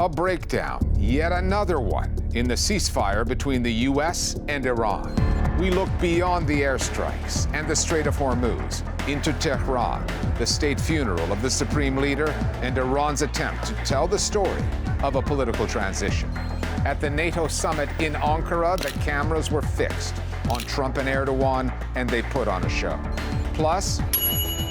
A breakdown, yet another one, in the ceasefire between the U.S. and Iran. We look beyond the airstrikes and the Strait of Hormuz into Tehran, the state funeral of the Supreme Leader, and Iran's attempt to tell the story of a political transition. At the NATO summit in Ankara, the cameras were fixed on Trump and Erdogan, and they put on a show. Plus,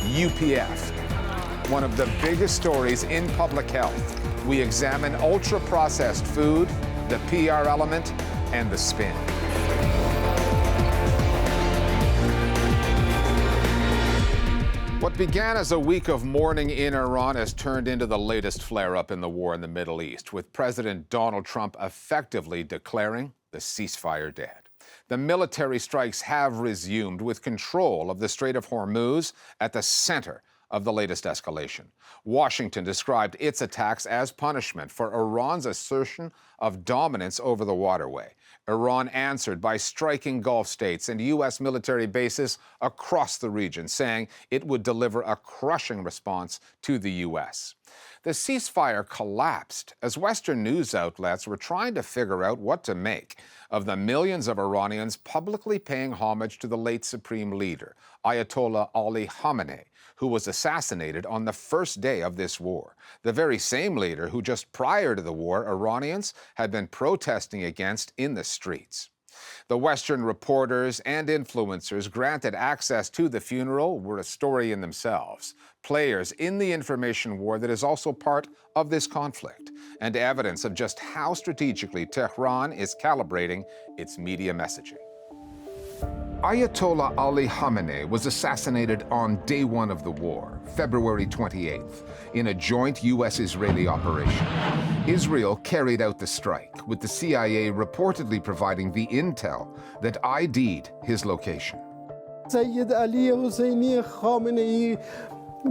UPF, one of the biggest stories in public health. We examine ultra-processed food, the PR element, and the spin. What began as a week of mourning in Iran has turned into the latest flare-up in the war in the Middle East, with President Donald Trump effectively declaring the ceasefire dead. The military strikes have resumed, with control of the Strait of Hormuz at the center of the latest escalation. Washington described its attacks as punishment for Iran's assertion of dominance over the waterway. Iran answered by striking Gulf states and U.S. military bases across the region, saying it would deliver a crushing response to the U.S. The ceasefire collapsed as Western news outlets were trying to figure out what to make of the millions of Iranians publicly paying homage to the late Supreme Leader, Ayatollah Ali Khamenei, who was assassinated on the first day of this war. The very same leader who just prior to the war, Iranians had been protesting against in the streets. The Western reporters and influencers granted access to the funeral were a story in themselves, players in the information war that is also part of this conflict, and evidence of just how strategically Tehran is calibrating its media messaging. Ayatollah Ali Khamenei was assassinated on day one of the war, February 28th, in a joint U.S.-Israeli operation. Israel carried out the strike, with the CIA reportedly providing the intel that ID'd his location. Sayyid Ali Husseini Khamenei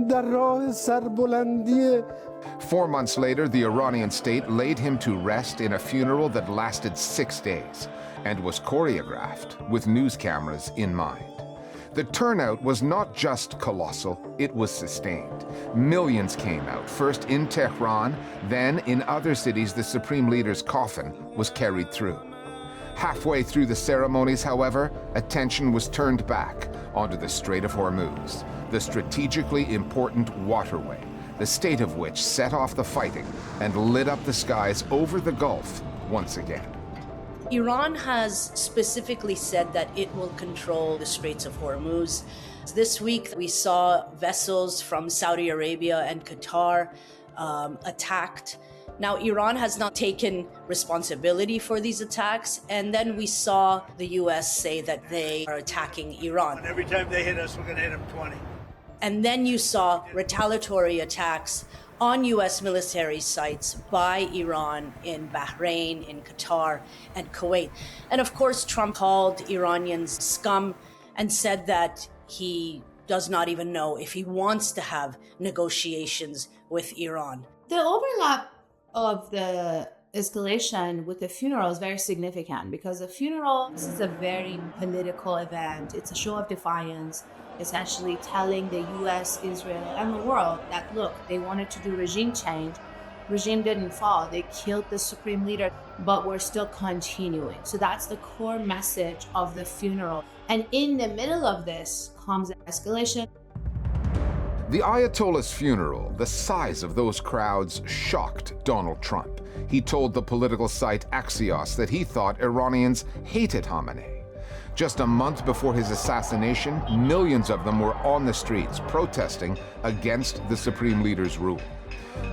dar rah sarbulandi. 4 months later, the Iranian state laid him to rest in a funeral that lasted 6 days and was choreographed with news cameras in mind. The turnout was not just colossal, it was sustained. Millions came out, first in Tehran, then in other cities the Supreme Leader's coffin was carried through. Halfway through the ceremonies, however, attention was turned back onto the Strait of Hormuz, the strategically important waterway, the state of which set off the fighting and lit up the skies over the Gulf once again. Iran has specifically said that it will control the Straits of Hormuz. This week, we saw vessels from Saudi Arabia and Qatar attacked. Now, Iran has not taken responsibility for these attacks, and then we saw the U.S. say that they are attacking Iran. And every time they hit us, we're going to hit them 20. And then you saw retaliatory attacks on U.S. military sites by Iran in Bahrain, in Qatar, and Kuwait. And of course, Trump called Iranians scum and said that he does not even know if he wants to have negotiations with Iran. The overlap of the escalation with the funeral is very significant because the funeral, this is a very political event. It's a show of defiance, essentially telling the US, Israel, and the world that, look, they wanted to do regime change. Regime didn't fall. They killed the Supreme Leader, but we're still continuing. So that's the core message of the funeral. And in the middle of this comes escalation. The Ayatollah's funeral, the size of those crowds shocked Donald Trump. He told the political site Axios that he thought Iranians hated Khamenei. Just a month before his assassination, millions of them were on the streets protesting against the Supreme Leader's rule.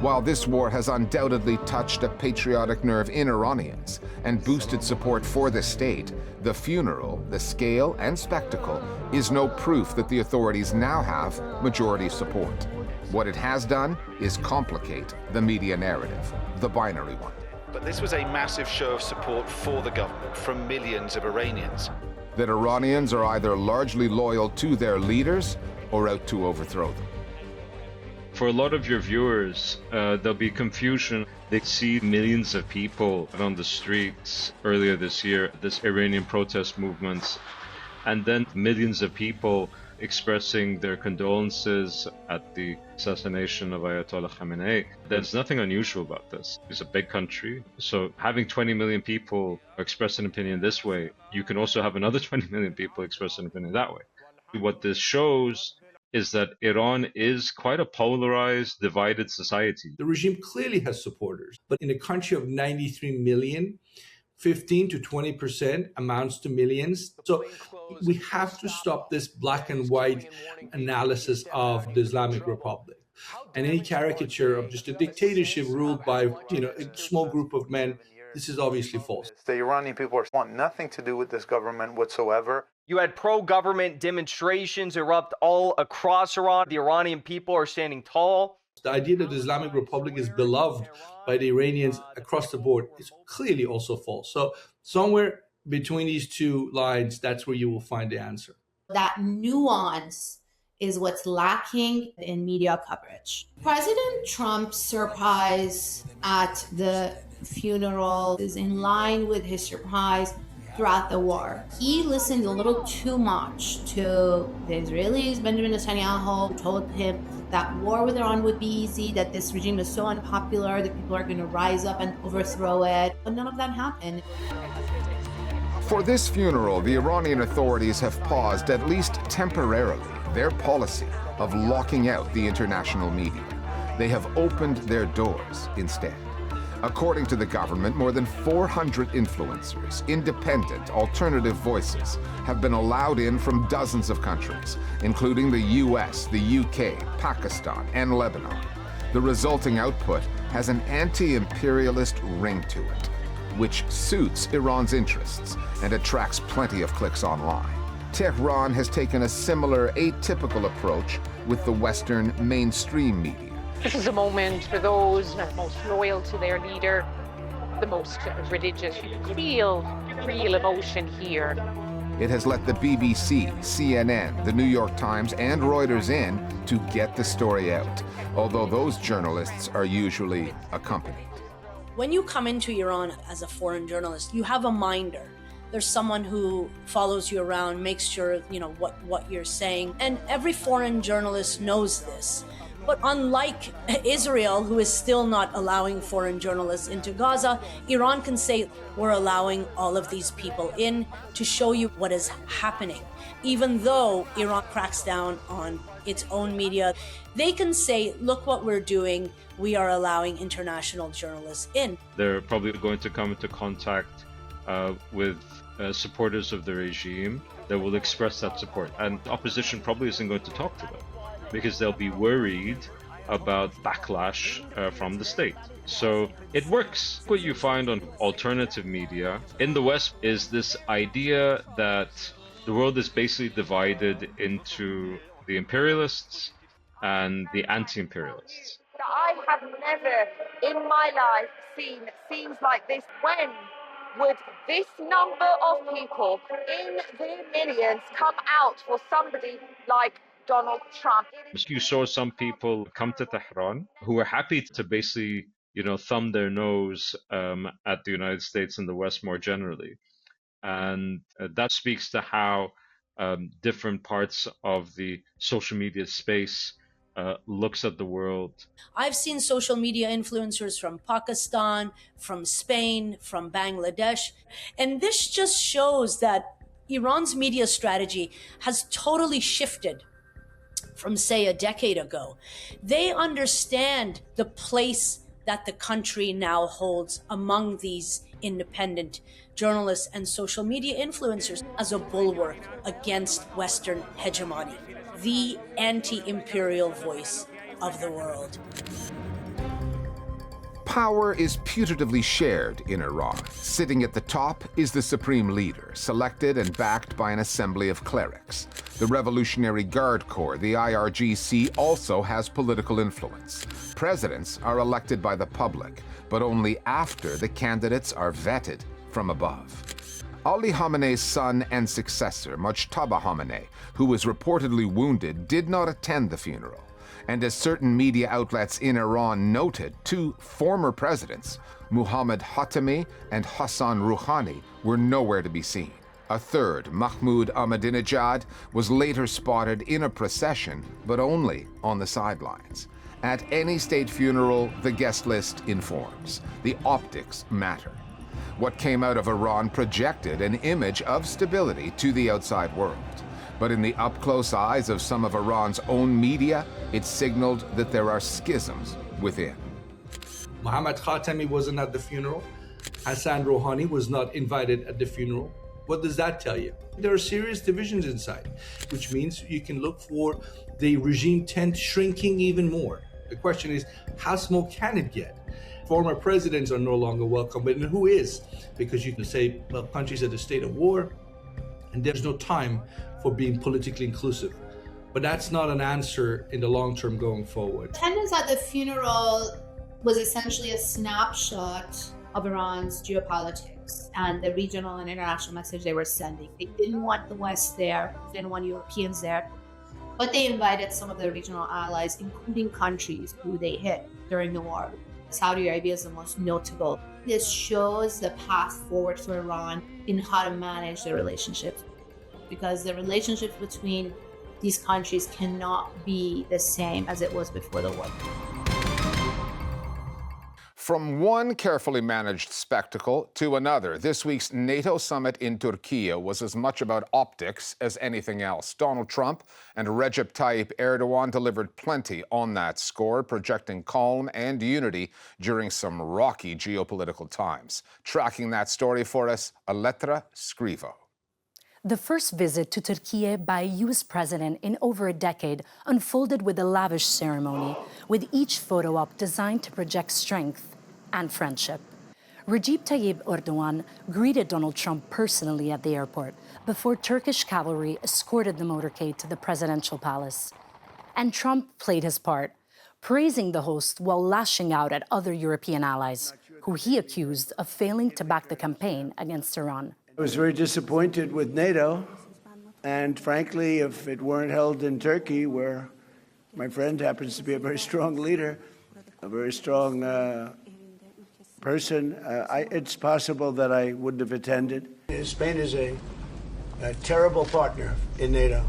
While this war has undoubtedly touched a patriotic nerve in Iranians and boosted support for the state, the funeral, the scale and spectacle is no proof that the authorities now have majority support. What it has done is complicate the media narrative, the binary one. But this was a massive show of support for the government from millions of Iranians. That Iranians are either largely loyal to their leaders or out to overthrow them. For a lot of your viewers, there'll be confusion. They see millions of people on the streets earlier this year, this Iranian protest movements, and then millions of people expressing their condolences at the assassination of Ayatollah Khamenei. There's nothing unusual about this. It's a big country, so having 20 million people express an opinion this way, you can also have another 20 million people express an opinion that way. What this shows is that Iran is quite a polarized, divided society. The regime clearly has supporters, but in a country of 93 million, 15 to 20% amounts to millions. So we have to stop this black and white analysis of the Islamic Republic. And any caricature of just a dictatorship ruled by, a small group of men, this is obviously false. The Iranian people want nothing to do with this government whatsoever. You had pro-government demonstrations erupt all across Iran. The Iranian people are standing tall. The idea that the Islamic Republic is beloved by the Iranians across the board is clearly also false. So somewhere between these two lines, that's where you will find the answer. That nuance is what's lacking in media coverage. President Trump's surprise at the funeral is in line with his surprise throughout the war. He listened a little too much to the Israelis. Benjamin Netanyahu told him that war with Iran would be easy, that this regime is so unpopular, that people are going to rise up and overthrow it. But none of that happened. For this funeral, the Iranian authorities have paused, at least temporarily, their policy of locking out the international media. They have opened their doors instead. According to the government, more than 400 influencers, independent, alternative voices, have been allowed in from dozens of countries, including the US, the UK, Pakistan, and Lebanon. The resulting output has an anti-imperialist ring to it, which suits Iran's interests and attracts plenty of clicks online. Tehran has taken a similar atypical approach with the Western mainstream media. This is a moment for those most loyal to their leader, the most religious. You can feel real emotion here. It has let the BBC, CNN, the New York Times, and Reuters in to get the story out, although those journalists are usually accompanied. When you come into Iran as a foreign journalist, you have a minder. There's someone who follows you around, makes sure what you're saying, and every foreign journalist knows this. But unlike Israel, who is still not allowing foreign journalists into Gaza, Iran can say, we're allowing all of these people in to show you what is happening. Even though Iran cracks down on its own media, they can say, look what we're doing. We are allowing international journalists in. They're probably going to come into contact with supporters of the regime that will express that support. And opposition probably isn't going to talk to them, because they'll be worried about backlash from the state. So it works. What you find on alternative media in the West is this idea that the world is basically divided into the imperialists and the anti-imperialists. I have never in my life seen scenes like this. When would this number of people in their millions come out for somebody like Donald Trump? You saw some people come to Tehran who were happy to basically, thumb their nose at the United States and the West more generally. And that speaks to how different parts of the social media space looks at the world. I've seen social media influencers from Pakistan, from Spain, from Bangladesh, and this just shows that Iran's media strategy has totally shifted from, say, a decade ago. They understand the place that the country now holds among these independent journalists and social media influencers as a bulwark against Western hegemony, the anti-imperial voice of the world. Power is putatively shared in Iran. Sitting at the top is the Supreme Leader, selected and backed by an assembly of clerics. The Revolutionary Guard Corps, the IRGC, also has political influence. Presidents are elected by the public, but only after the candidates are vetted from above. Ali Khamenei's son and successor, Mortazavi Khamenei, who was reportedly wounded, did not attend the funeral. And as certain media outlets in Iran noted, two former presidents, Mohammad Khatami and Hassan Rouhani, were nowhere to be seen. A third, Mahmoud Ahmadinejad, was later spotted in a procession, but only on the sidelines. At any state funeral, the guest list informs. The optics matter. What came out of Iran projected an image of stability to the outside world. But in the up-close eyes of some of Iran's own media, it signaled that there are schisms within. Mohammad Khatami wasn't at the funeral. Hassan Rouhani was not invited at the funeral. What does that tell you? There are serious divisions inside, which means you can look for the regime tent shrinking even more. The question is, how small can it get? Former presidents are no longer welcome, but who is? Because you can say, well, countries at a state of war, and there's no time for being politically inclusive. But that's not an answer in the long term going forward. Attendance at the funeral was essentially a snapshot of Iran's geopolitics and the regional and international message they were sending. They didn't want the West there, they didn't want Europeans there, but they invited some of their regional allies, including countries who they hit during the war. Saudi Arabia is the most notable. This shows the path forward for Iran in how to manage their relationships, because the relationships between these countries cannot be the same as it was before the war. From one carefully managed spectacle to another, this week's NATO summit in Turkiye was as much about optics as anything else. Donald Trump and Recep Tayyip Erdogan delivered plenty on that score, projecting calm and unity during some rocky geopolitical times. Tracking that story for us, Elettra Scrivo. The first visit to Turkiye by a U.S. president in over a decade unfolded with a lavish ceremony, with each photo op designed to project strength and friendship. Recep Tayyip Erdogan greeted Donald Trump personally at the airport before Turkish cavalry escorted the motorcade to the presidential palace. And Trump played his part, praising the host while lashing out at other European allies, who he accused of failing to back the campaign against Iran. I was very disappointed with NATO, and frankly, if it weren't held in Turkey, where my friend happens to be a very strong leader, a very strong person, it's possible that I wouldn't have attended. Spain is a terrible partner in NATO.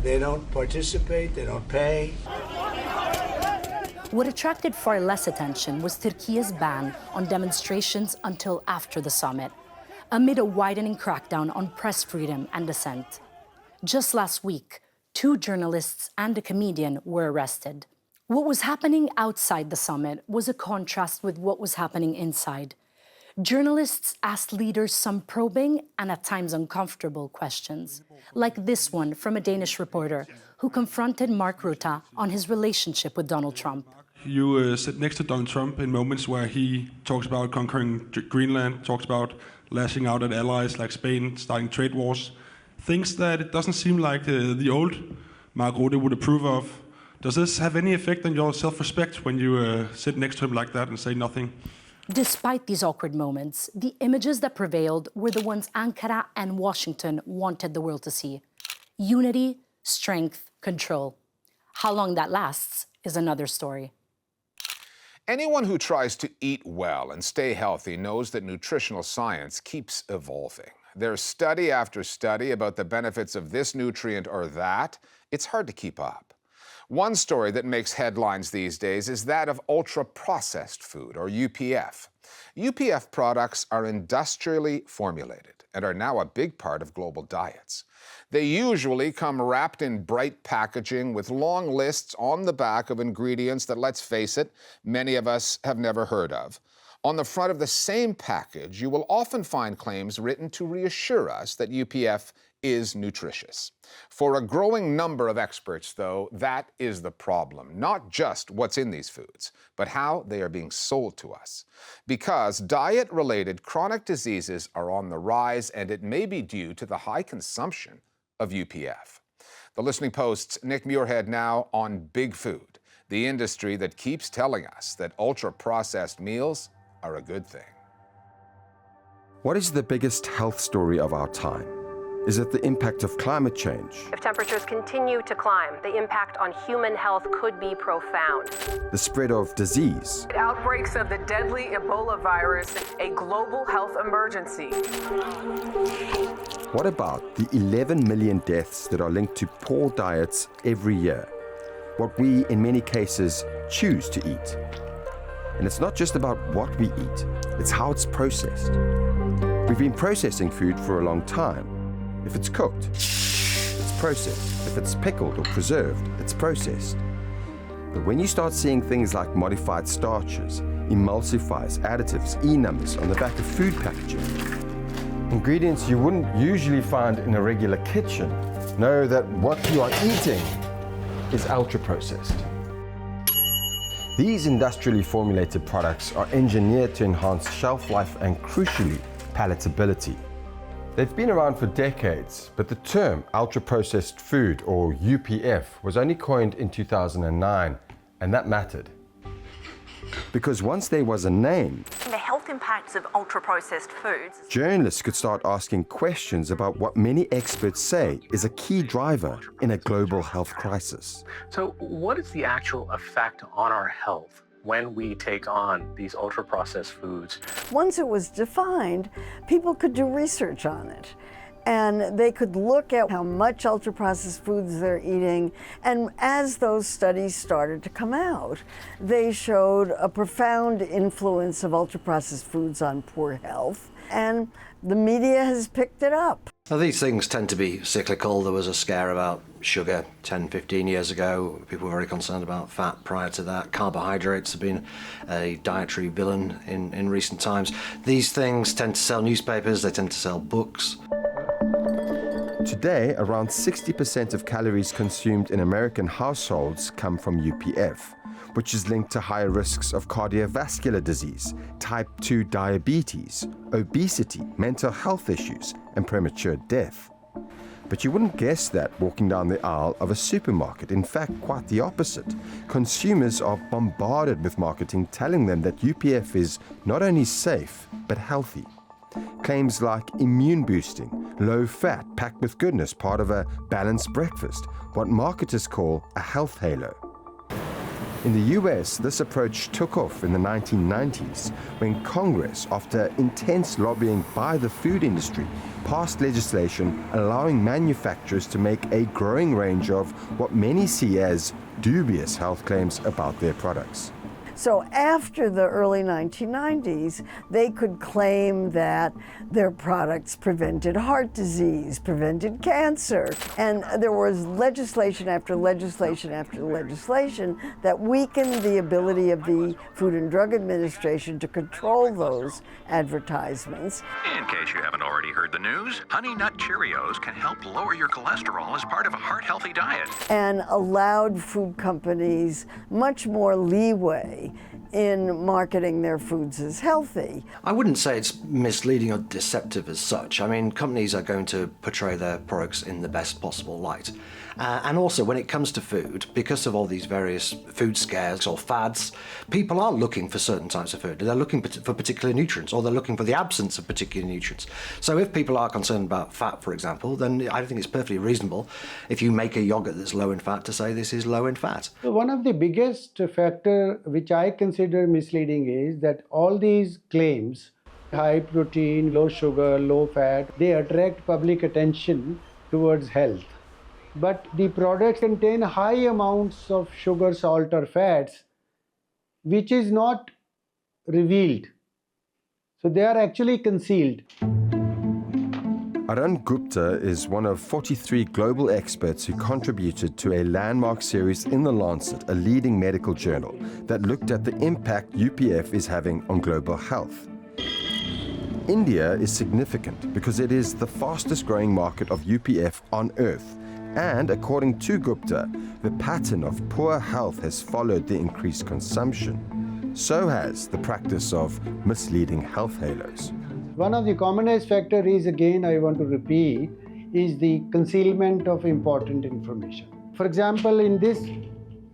They don't participate, they don't pay. What attracted far less attention was Turkiye's ban on demonstrations until after the summit, amid a widening crackdown on press freedom and dissent. Just last week, 2 journalists and a comedian were arrested. What was happening outside the summit was a contrast with what was happening inside. Journalists asked leaders some probing and at times uncomfortable questions, like this one from a Danish reporter who confronted Mark Rutte on his relationship with Donald Trump. You sit next to Donald Trump in moments where he talks about conquering Greenland, talks about lashing out at allies like Spain, starting trade wars, things that it doesn't seem like the old Mark Rutte would approve of. Does this have any effect on your self-respect when you sit next to him like that and say nothing? Despite these awkward moments, the images that prevailed were the ones Ankara and Washington wanted the world to see. Unity, strength, control. How long that lasts is another story. Anyone who tries to eat well and stay healthy knows that nutritional science keeps evolving. There's study after study about the benefits of this nutrient or that. It's hard to keep up. One story that makes headlines these days is that of ultra-processed food, or UPF. UPF products are industrially formulated and are now a big part of global diets. They usually come wrapped in bright packaging with long lists on the back of ingredients that, let's face it, many of us have never heard of. On the front of the same package, you will often find claims written to reassure us that UPF is nutritious. For a growing number of experts, though, that is the problem. Not just what's in these foods, but how they are being sold to us. Because diet-related chronic diseases are on the rise, and it may be due to the high consumption of UPF. The Listening Post's Nick Muirhead now on Big Food, the industry that keeps telling us that ultra-processed meals are a good thing. What is the biggest health story of our time? is it the impact of climate change? If temperatures continue to climb, the impact on human health could be profound. The spread of disease? Outbreaks of the deadly Ebola virus, a global health emergency. What about the 11 million deaths that are linked to poor diets every year? What we, in many cases, choose to eat. And it's not just about what we eat, it's how it's processed. We've been processing food for a long time. If it's cooked, it's processed. If it's pickled or preserved, it's processed. But when you start seeing things like modified starches, emulsifiers, additives, E-numbers on the back of food packaging, ingredients you wouldn't usually find in a regular kitchen, know that what you are eating is ultra-processed. These industrially formulated products are engineered to enhance shelf life and, crucially, palatability. They've been around for decades, but the term ultra-processed food, or UPF, was only coined in 2009, and that mattered. Because once there was a name, the health impacts of ultra-processed foods, journalists could start asking questions about what many experts say is a key driver in a global health crisis. So what is the actual effect on our health when we take on these ultra-processed foods? Once it was defined, people could do research on it. And they could look at how much ultra-processed foods they're eating. And as those studies started to come out, they showed a profound influence of ultra-processed foods on poor health. And the media has picked it up. Now, these things tend to be cyclical. There was a scare about sugar 10, 15 years ago. People were very concerned about fat prior to that. Carbohydrates have been a dietary villain in recent times. These things tend to sell newspapers, they tend to sell books. Today, around 60% of calories consumed in American households come from UPF, which is linked to higher risks of cardiovascular disease, type 2 diabetes, obesity, mental health issues, and premature death. But you wouldn't guess that walking down the aisle of a supermarket. In fact, quite the opposite. Consumers are bombarded with marketing telling them that UPF is not only safe, but healthy. Claims like immune boosting, low fat, packed with goodness, part of a balanced breakfast, what marketers call a health halo. In the US, this approach took off in the 1990s when Congress, after intense lobbying by the food industry, passed legislation allowing manufacturers to make a growing range of what many see as dubious health claims about their products. So after the early 1990s, they could claim that their products prevented heart disease, prevented cancer, and there was legislation after legislation after legislation that weakened the ability of the Food and Drug Administration to control those advertisements. In case you haven't already heard the news, Honey Nut Cheerios can help lower your cholesterol as part of a heart-healthy diet. And allowed food companies much more leeway in marketing their foods as healthy. I wouldn't say it's misleading or deceptive as such. I mean, companies are going to portray their products in the best possible light. And also, when it comes to food, because of all these various food scares or fads, people are looking for certain types of food. They're looking for particular nutrients, or they're looking for the absence of particular nutrients. So if people are concerned about fat, for example, then I think it's perfectly reasonable if you make a yogurt that's low in fat to say this is low in fat. So one of the biggest factor which I consider misleading is that all these claims, high protein, low sugar, low fat, they attract public attention towards health. But the products contain high amounts of sugar, salt, or fats, which is not revealed. So they are actually concealed. Arun Gupta is one of 43 global experts who contributed to a landmark series in The Lancet, a leading medical journal, that looked at the impact UPF is having on global health. India is significant because it is the fastest growing market of UPF on Earth. And according to Gupta, the pattern of poor health has followed the increased consumption. So has the practice of misleading health halos. One of the commonest factors is, again, I want to repeat, is the concealment of important information. For example, in this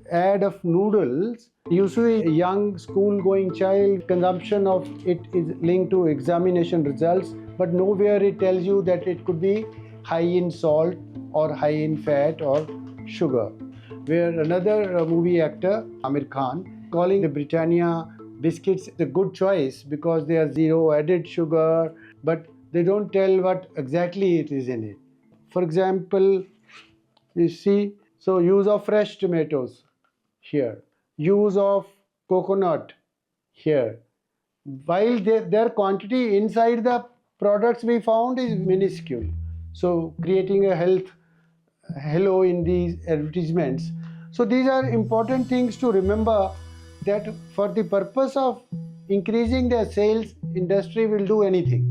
ad of noodles, you see a young school-going child, consumption of it is linked to examination results, but nowhere it tells you that it could be high in salt or high in fat or sugar. Where another movie actor, Amir Khan, calling the Britannia biscuits a good choice because they are zero added sugar, but they don't tell what exactly it is in it. For example, you see, so use of fresh tomatoes here, use of coconut here. While their quantity inside the products we found is minuscule. So creating a health halo in these advertisements. So these are important things to remember, that for the purpose of increasing their sales, industry will do anything.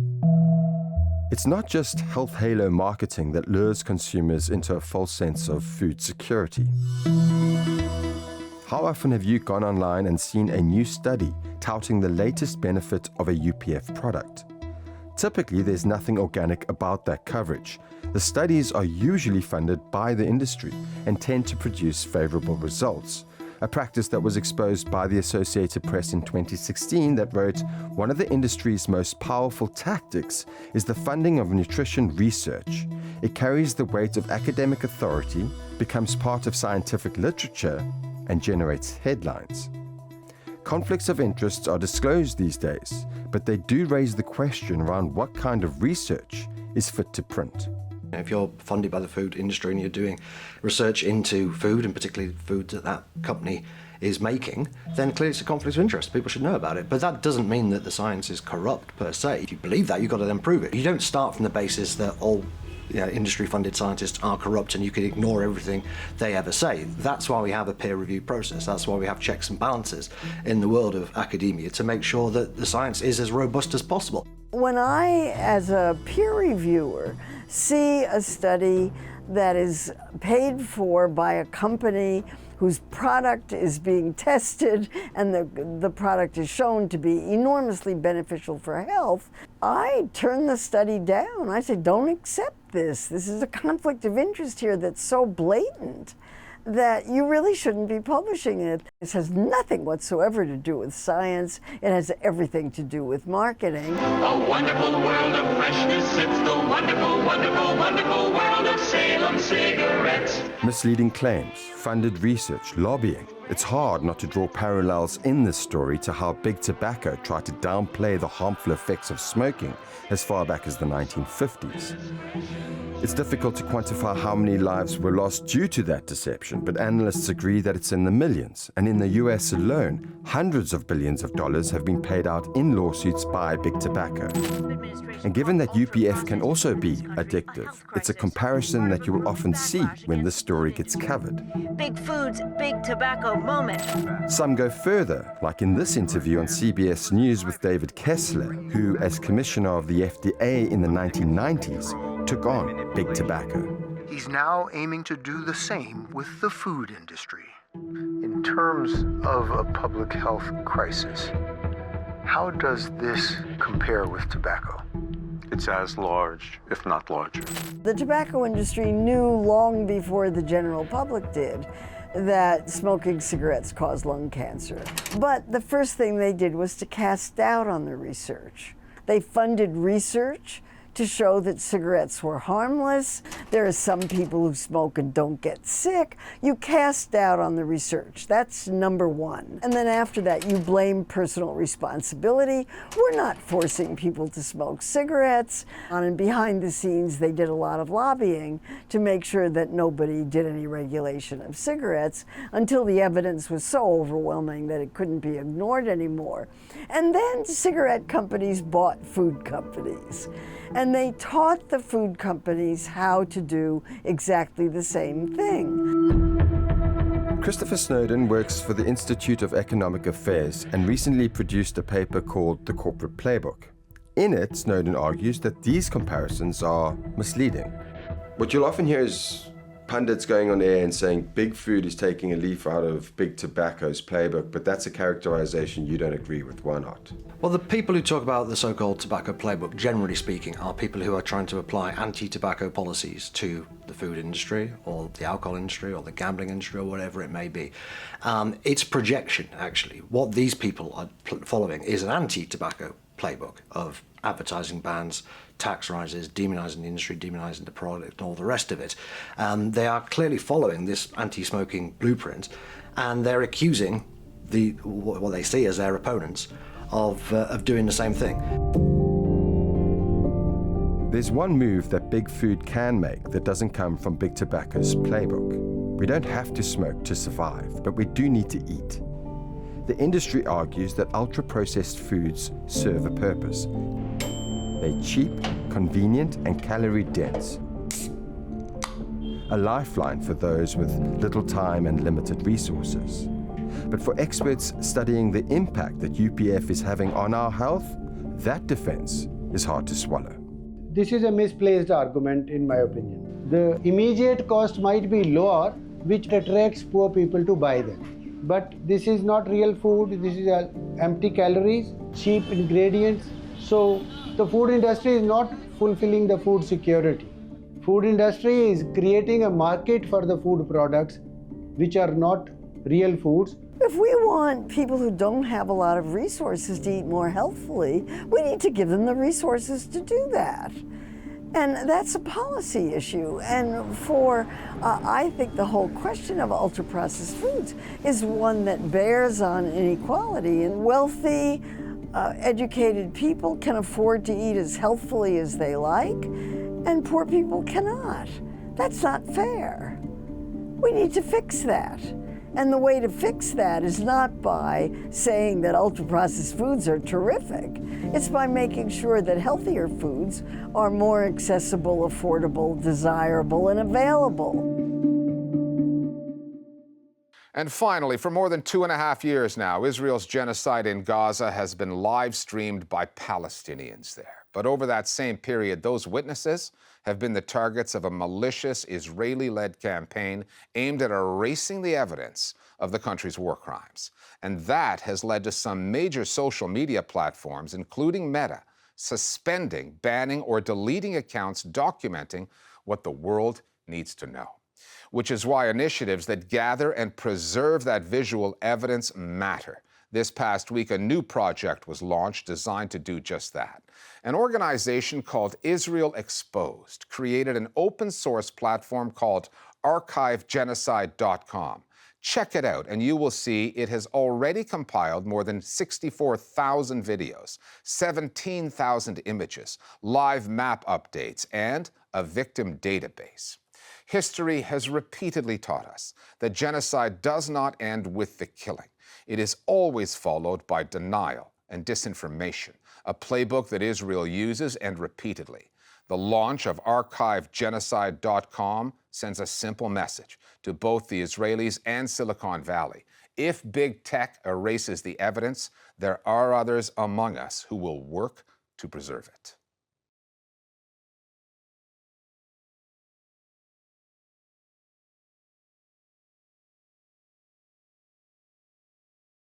It's not just health halo marketing that lures consumers into a false sense of food security. How often have you gone online and seen a new study touting the latest benefit of a UPF product? Typically, there's nothing organic about that coverage. The studies are usually funded by the industry and tend to produce favorable results. A practice that was exposed by the Associated Press in 2016 that wrote, "One of the industry's most powerful tactics is the funding of nutrition research. It carries the weight of academic authority, becomes part of scientific literature, and generates headlines." Conflicts of interest are disclosed these days, but they do raise the question around what kind of research is fit to print. If you're funded by the food industry and you're doing research into food, and particularly food that company is making, then clearly it's a conflict of interest. People should know about it. But that doesn't mean that the science is corrupt per se. If you believe that, you've got to then prove it. You don't start from the basis that all industry-funded scientists are corrupt and you can ignore everything they ever say. That's why we have a peer review process. That's why we have checks and balances in the world of academia to make sure that the science is as robust as possible. When I, as a peer reviewer, see a study that is paid for by a company whose product is being tested and the product is shown to be enormously beneficial for health, I turn the study down. I say, don't accept this. This is a conflict of interest here that's so blatant that you really shouldn't be publishing it. This has nothing whatsoever to do with science. It has everything to do with marketing. A wonderful world of freshness. It's the wonderful, wonderful, wonderful world of Salem cigarettes. Misleading claims, funded research, lobbying. It's hard not to draw parallels in this story to how Big Tobacco tried to downplay the harmful effects of smoking as far back as the 1950s. It's difficult to quantify how many lives were lost due to that deception, but analysts agree that it's in the millions, and in the US alone, hundreds of billions of dollars have been paid out in lawsuits by Big Tobacco. And given that UPF can also be addictive, it's a comparison that you will often see when this story gets covered. Big Food's Big Tobacco moment. Some go further, like in this interview on CBS News with David Kessler, who, as commissioner of the FDA in the 1990s, took on Big Tobacco. He's now aiming to do the same with the food industry. In terms of a public health crisis, how does this compare with tobacco? It's as large, if not larger. The tobacco industry knew long before the general public did that smoking cigarettes cause lung cancer. But the first thing they did was to cast doubt on the research. They funded research to show that cigarettes were harmless. There are some people who smoke and don't get sick. You cast doubt on the research. That's number one. And then after that, you blame personal responsibility. We're not forcing people to smoke cigarettes. And behind the scenes, they did a lot of lobbying to make sure that nobody did any regulation of cigarettes until the evidence was so overwhelming that it couldn't be ignored anymore. And then cigarette companies bought food companies. And they taught the food companies how to do exactly the same thing. Christopher Snowdon works for the Institute of Economic Affairs and recently produced a paper called The Corporate Playbook. In it, Snowdon argues that these comparisons are misleading. What you'll often hear is pundits going on air and saying big food is taking a leaf out of big tobacco's playbook, but that's a characterization you don't agree with. Why not? Well, the people who talk about the so-called tobacco playbook, generally speaking, are people who are trying to apply anti-tobacco policies to the food industry or the alcohol industry or the gambling industry or whatever it may be. It's projection, actually. What these people are following is an anti-tobacco playbook of advertising bans, tax rises, demonizing the industry, demonizing the product, and all the rest of it. They are clearly following this anti-smoking blueprint, and they're accusing what they see as their opponents of doing the same thing. There's one move that big food can make that doesn't come from big tobacco's playbook. We don't have to smoke to survive, but we do need to eat. The industry argues that ultra-processed foods serve a purpose. They're cheap, convenient, and calorie-dense. A lifeline for those with little time and limited resources. But for experts studying the impact that UPF is having on our health, that defense is hard to swallow. This is a misplaced argument, in my opinion. The immediate cost might be lower, which attracts poor people to buy them. But this is not real food. This is empty calories, cheap ingredients. So the food industry is not fulfilling the food security. Food industry is creating a market for the food products which are not real foods. If we want people who don't have a lot of resources to eat more healthfully, we need to give them the resources to do that. And that's a policy issue. And I think the whole question of ultra-processed foods is one that bears on inequality. And wealthy, educated people can afford to eat as healthfully as they like, and poor people cannot. That's not fair. We need to fix that. And the way to fix that is not by saying that ultra-processed foods are terrific. It's by making sure that healthier foods are more accessible, affordable, desirable, and available. And finally, for more than 2.5 years now, Israel's genocide in Gaza has been live-streamed by Palestinians there. But over that same period, those witnesses have been the targets of a malicious Israeli-led campaign aimed at erasing the evidence of the country's war crimes. And that has led to some major social media platforms, including Meta, suspending, banning, or deleting accounts documenting what the world needs to know. Which is why initiatives that gather and preserve that visual evidence matter. This past week, a new project was launched designed to do just that. An organization called Israel Exposed created an open-source platform called archivegenocide.com. Check it out, and you will see it has already compiled more than 64,000 videos, 17,000 images, live map updates, and a victim database. History has repeatedly taught us that genocide does not end with the killing. It is always followed by denial and disinformation, a playbook that Israel uses and repeatedly. The launch of archivegenocide.com sends a simple message to both the Israelis and Silicon Valley. If big tech erases the evidence, there are others among us who will work to preserve it.